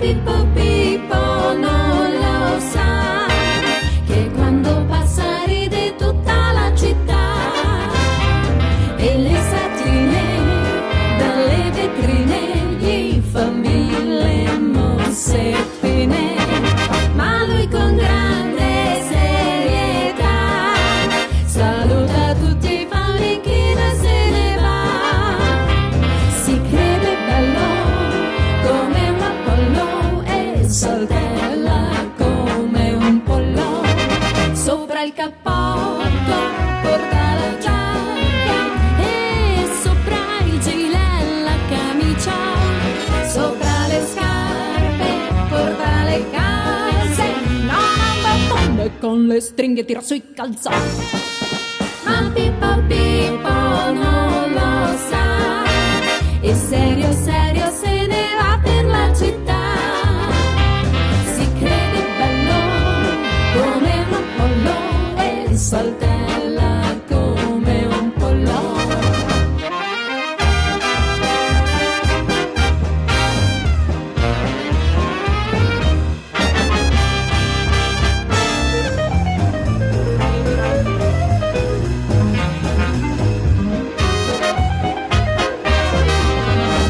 Pippo Pippo non lo sa che quando passa ride tutta la città e le statine dalle vetrine gli fa mille mosse fine, ma lui con grande serietà saluta tutti, fa un'inchina e se ne va. Si crede bello come un Apollo e saltella come un pollo. Sopra il cappotto porta la giacca e sopra il gilet la camicia. Sopra le scarpe porta le calze, non ha un bottone con le stringhe tira sui calzoni. Ma Pippo Pippo non lo sa e serio serio se ne va per la città. Si crede bello come un Apollo e saltella come un pollo.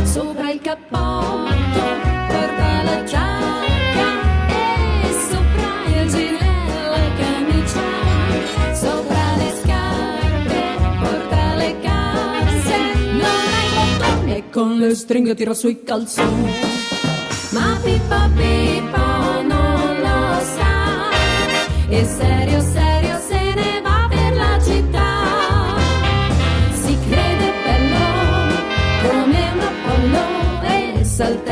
Sopra il cappotto porta la giacca e sopra il gilet la camicia. Sopra le scarpe porta le calze, non ha il bottone e con le stringhe tira sui calzoni. Ma Pippo Pippo non lo sa e serio serio se ne va per la città. Si crede bello come un Apollo e salta